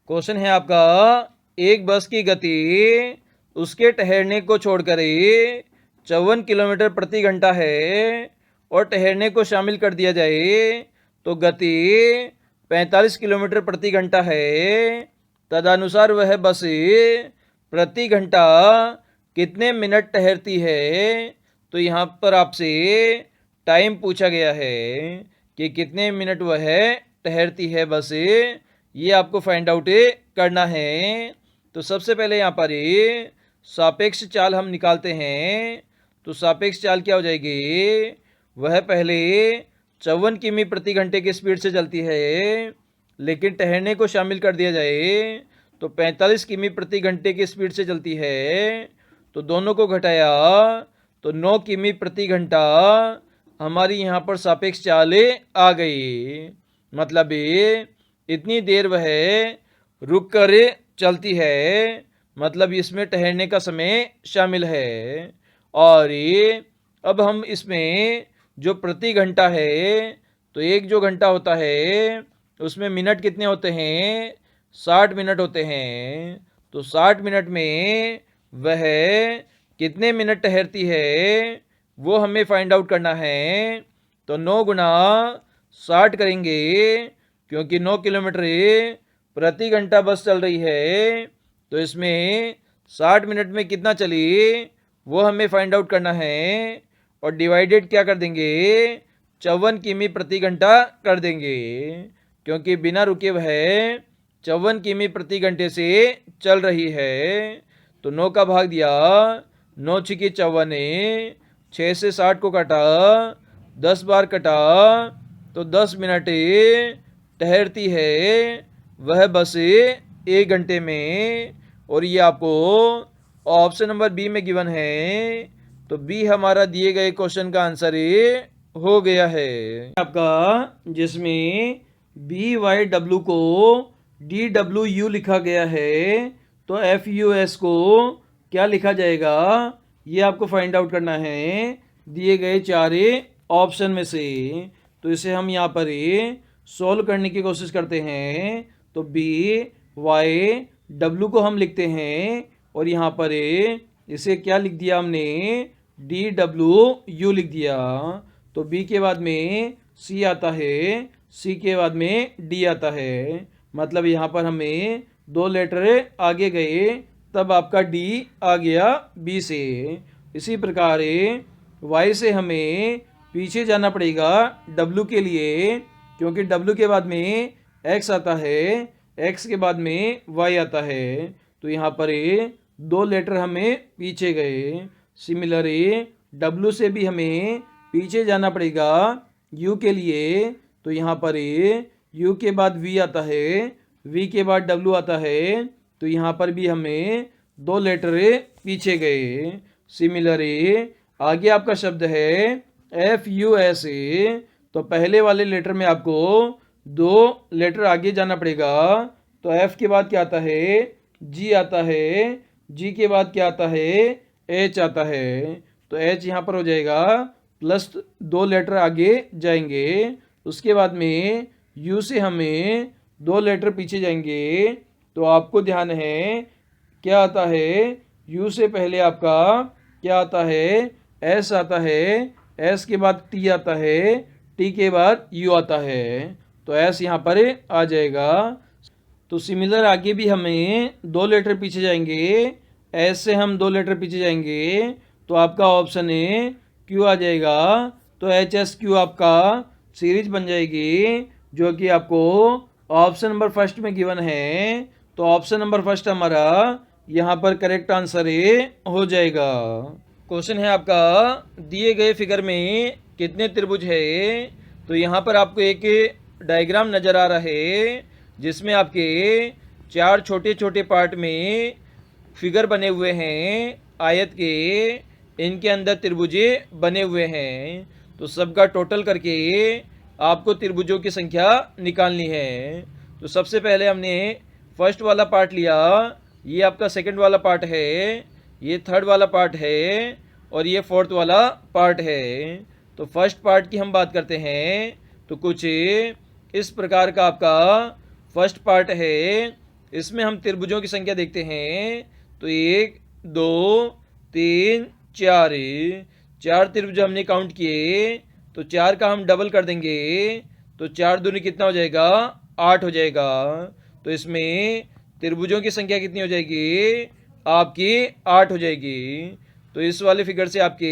Question है आपका, एक बस की गति उसके ठहरने को छोड़कर 54 किलोमीटर प्रति घंटा है और ठहरने को शामिल कर दिया जाए तो गति 45 किलोमीटर प्रति घंटा है। तदनुसार वह बस प्रति घंटा कितने मिनट ठहरती है। तो यहाँ पर आपसे टाइम पूछा गया है कि कितने मिनट वह ठहरती है बस, ये आपको फाइंड आउट करना है। तो सबसे पहले यहाँ पर सापेक्ष चाल हम निकालते हैं। तो सापेक्ष चाल क्या हो जाएगी, वह पहले 54 किमी प्रति घंटे की स्पीड से चलती है, लेकिन ठहरने को शामिल कर दिया जाए तो 45 किमी प्रति घंटे की स्पीड से चलती है। तो दोनों को घटाया तो 9 किमी प्रति घंटा हमारी यहाँ पर सापेक्ष चाल आ गई। मतलब इतनी देर वह रुक कर चलती है, मतलब इसमें ठहरने का समय शामिल है। और अब हम इसमें जो प्रति घंटा है, तो एक जो घंटा होता है उसमें मिनट कितने होते हैं, 60 मिनट होते हैं। तो 60 मिनट में वह कितने मिनट ठहरती है वो हमें फाइंड आउट करना है। तो 9 गुना 60 करेंगे, क्योंकि 9 किलोमीटर प्रति घंटा बस चल रही है, तो इसमें 60 मिनट में कितना चली वो हमें फाइंड आउट करना है। और डिवाइडेड क्या कर देंगे, 54 किमी प्रति घंटा कर देंगे, क्योंकि बिना रुके वह 54 किमी प्रति घंटे से चल रही है। तो 9 का भाग दिया, 9 छिके 54, 6 से 60 को काटा, 10 बार कटा, तो 10 मिनट ठहरती है वह बस 1 घंटे में। और ये आपको ऑप्शन नंबर बी में गिवन है। तो बी हमारा दिए गए क्वेश्चन का आंसर हो गया है आपका, जिसमें बी वाई डब्ल्यू को डी डब्ल्यू यू लिखा गया है। तो एफ यू एस को क्या लिखा जाएगा, ये आपको फाइंड आउट करना है दिए गए 4 ऑप्शन में से। तो इसे हम यहाँ पर सॉल्व करने की कोशिश करते हैं। तो बी वाई डब्ल्यू को हम लिखते हैं, और यहाँ पर इसे क्या लिख दिया हमने, डी डब्ल्यू यू लिख दिया। तो बी के बाद में सी आता है, सी के बाद में डी आता है, मतलब यहाँ पर हमें 2 लेटर आगे गए तब आपका डी आ गया बी से। इसी प्रकार वाई से हमें पीछे जाना पड़ेगा डब्ल्यू के लिए, क्योंकि डब्ल्यू के बाद में एक्स आता है, एक्स के बाद में वाई आता है। तो यहाँ पर 2 लेटर हमें पीछे गए। सिमिलरली डब्ल्यू से भी हमें पीछे जाना पड़ेगा यू के लिए। तो यहाँ पर यू के बाद वी आता है, वी के बाद डब्ल्यू आता है। तो यहाँ पर भी हमें 2 लेटर पीछे गए। सिमिलरली आगे आपका शब्द है एफ यू एस ए। तो पहले वाले लेटर में आपको 2 लेटर आगे जाना पड़ेगा। तो एफ के बाद क्या आता है, जी आता है, जी के बाद क्या आता है, एच आता है। तो एच यहाँ पर हो जाएगा, प्लस 2 लेटर आगे जाएंगे। उसके बाद में यू से हमें 2 लेटर पीछे जाएंगे। तो आपको ध्यान है क्या आता है, यू से पहले आपका क्या आता है, एस आता है, एस के बाद टी आता है, टी के बाद यू आता है। तो एस यहाँ पर आ जाएगा। तो सिमिलर आगे भी हमें 2 लेटर पीछे जाएंगे, एस से हम 2 लेटर पीछे जाएंगे। तो आपका ऑप्शन क्यू आ जाएगा। तो एच एस क्यू आपका सीरीज बन जाएगी, जो कि आपको ऑप्शन नंबर फर्स्ट में गिवन है। तो ऑप्शन नंबर फर्स्ट हमारा यहाँ पर करेक्ट आंसर हो जाएगा। क्वेश्चन है आपका, दिए गए फिगर में कितने त्रिभुज है। तो यहाँ पर आपको एक डायग्राम नज़र आ रहा है, जिसमें आपके 4 छोटे छोटे पार्ट में फिगर बने हुए हैं आयत के, इनके अंदर त्रिभुज बने हुए हैं। तो सबका टोटल करके आपको त्रिभुजों की संख्या निकालनी है। तो सबसे पहले हमने फर्स्ट वाला पार्ट लिया, ये आपका सेकंड वाला पार्ट है, ये थर्ड वाला पार्ट है, और ये फोर्थ वाला पार्ट है। तो फर्स्ट पार्ट की हम बात करते हैं। तो कुछ इस प्रकार का आपका फर्स्ट पार्ट है। इसमें हम त्रिभुजों की संख्या देखते हैं तो 1 2 3 4 4 त्रिभुज हमने काउंट किए तो 4 का हम डबल कर देंगे तो 4 दूनी कितना हो जाएगा 8 हो जाएगा। तो इसमें त्रिभुजों की संख्या कितनी हो जाएगी आपकी 8 हो जाएगी। तो इस वाले फिगर से आपके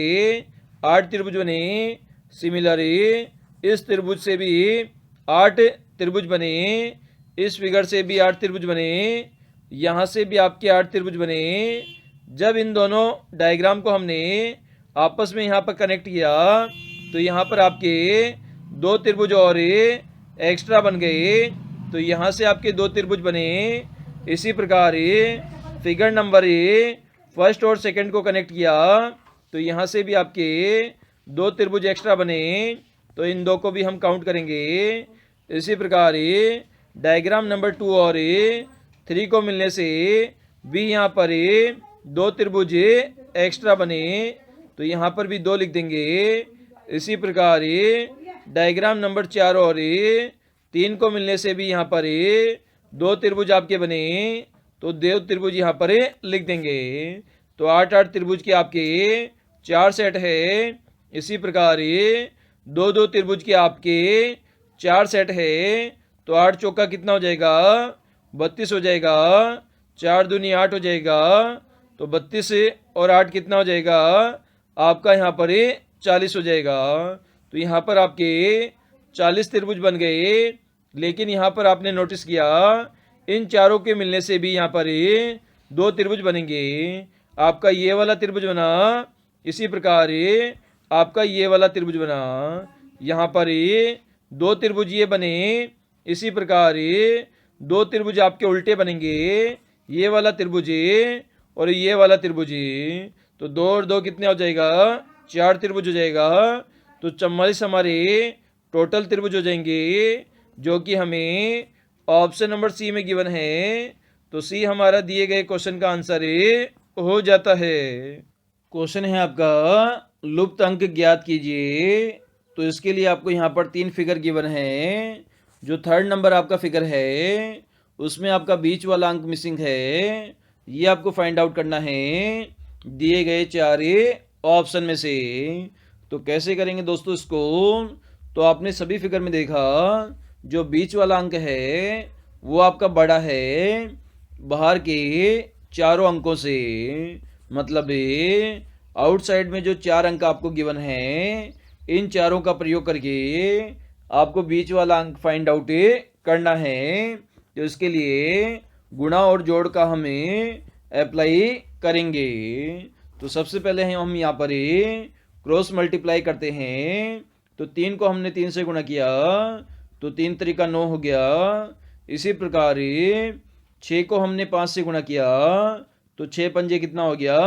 8 त्रिभुज बने। सिमिलरली इस त्रिभुज से भी 8 त्रिभुज बने, इस फिगर से भी 8 त्रिभुज बने, यहाँ से भी आपके 8 त्रिभुज बने। जब इन दोनों डायग्राम को हमने आपस में यहाँ पर कनेक्ट किया तो यहाँ पर आपके 2 त्रिभुज और एक्स्ट्रा बन गए। तो यहाँ से आपके 2 त्रिभुज बने। इसी प्रकार फिगर नंबर फर्स्ट और सेकंड को कनेक्ट किया तो यहाँ से भी आपके 2 त्रिभुज एक्स्ट्रा बने। तो इन 2 को भी हम काउंट करेंगे। इसी प्रकार डायग्राम नंबर 2 और 3 को मिलने से भी यहाँ पर 2 त्रिभुज एक्स्ट्रा बने। तो यहाँ पर भी 2 लिख देंगे। इसी प्रकार डायग्राम नंबर 4 और 3 को मिलने से भी यहाँ पर 2 त्रिभुज आपके बने। तो 2 त्रिभुज यहाँ पर लिख देंगे। तो 8 त्रिभुज के आपके 4 सेट है। इसी प्रकार 2 त्रिभुज के आपके 4 सेट है। तो 8 चौका कितना हो जाएगा 32 हो जाएगा। 4 दूनी 8 हो जाएगा। तो 32 और 8 कितना हो जाएगा आपका यहाँ पर 40 हो जाएगा। तो यहाँ पर आपके 40 त्रिभुज बन गए। लेकिन यहाँ पर आपने नोटिस किया इन चारों के मिलने से भी यहाँ पर 2 त्रिभुज बनेंगे। आपका ये वाला त्रिभुज बना, इसी प्रकार आपका ये वाला त्रिभुज बना। यहाँ पर 2 त्रिभुज ये बने। इसी प्रकार 2 त्रिभुज आपके उल्टे बनेंगे, ये वाला त्रिभुज और ये वाला त्रिभुज। तो 2 और 2 कितने हो जाएगा 4 त्रिभुज हो जाएगा। तो 44 हमारे टोटल त्रिभुज हो जाएंगे, जो कि हमें ऑप्शन नंबर सी में गिवन है। तो सी हमारा दिए गए क्वेश्चन का आंसर हो जाता है। क्वेश्चन है आपका लुप्त अंक ज्ञात कीजिए। तो इसके लिए आपको यहाँ पर 3 फिगर गिवन है। जो 3rd नंबर आपका फिगर है उसमें आपका बीच वाला अंक मिसिंग है। ये आपको फाइंड आउट करना है दिए गए 4 ऑप्शन में से। तो कैसे करेंगे दोस्तों इसको। तो आपने सभी फिगर में देखा जो बीच वाला अंक है वो आपका बड़ा है बाहर के चारों अंकों से। मतलब आउटसाइड में जो 4 अंक आपको गिवन है इन चारों का प्रयोग करके आपको बीच वाला अंक फाइंड आउट करना है। तो इसके लिए गुणा और जोड़ का हमें अप्लाई करेंगे। तो सबसे पहले हम यहाँ पर क्रॉस मल्टीप्लाई करते हैं। तो 3 को हमने 3 से गुणा किया तो 3 त्रिका 9 हो गया। इसी प्रकार 6 को हमने 5 से गुणा किया तो 6 पंजे कितना हो गया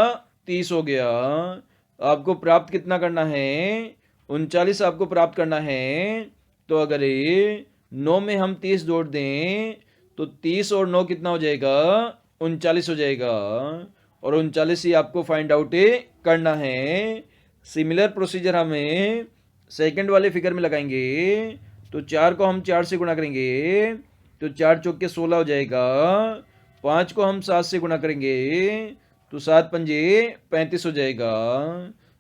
30 हो गया। आपको प्राप्त कितना करना है 39 आपको प्राप्त करना है। तो अगर 9 में हम 30 जोड़ दें तो 30 और 9 कितना हो जाएगा 39 हो जाएगा। और 39 ही आपको फाइंड आउट करना है। सिमिलर प्रोसीजर हमें सेकंड वाले फिगर में लगाएंगे। तो 4 को हम 4 से गुणा करेंगे तो 4 चौके 16 हो जाएगा। 5 को हम 7 से गुणा करेंगे तो 7 पंजे 35 हो जाएगा।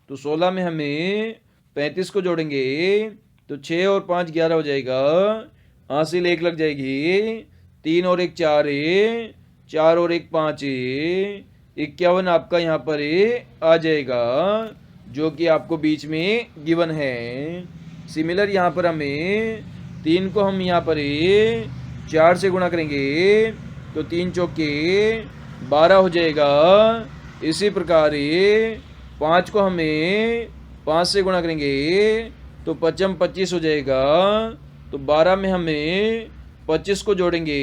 तो 16 में हमें 35 को जोड़ेंगे तो 6 और 5 11 हो जाएगा। हासिल 1 लग जाएगी। 3 और 1 4 4 और 1 5 51 आपका यहाँ पर आ जाएगा, जो कि आपको बीच में गिवन है। सिमिलर यहाँ पर हमें 3 को हम यहाँ पर 4 से गुणा करेंगे तो 3 चौके 12 हो जाएगा। इसी प्रकार 5 को हमें 5 से गुणा करेंगे तो 5 25 हो जाएगा। तो 12 में हमें 25 को जोड़ेंगे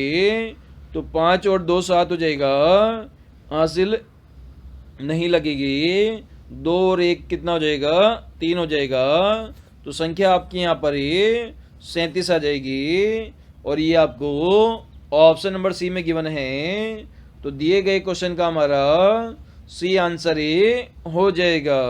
तो 5 और 2 7 हो जाएगा। हासिल नहीं लगेगी। 2 और 1 कितना हो जाएगा 3 हो जाएगा। तो संख्या आपकी यहाँ पर 37 आ जाएगी। और ये आपको ऑप्शन नंबर सी में गिवन है। तो दिए गए क्वेश्चन का हमारा सी आंसर हो जाएगा।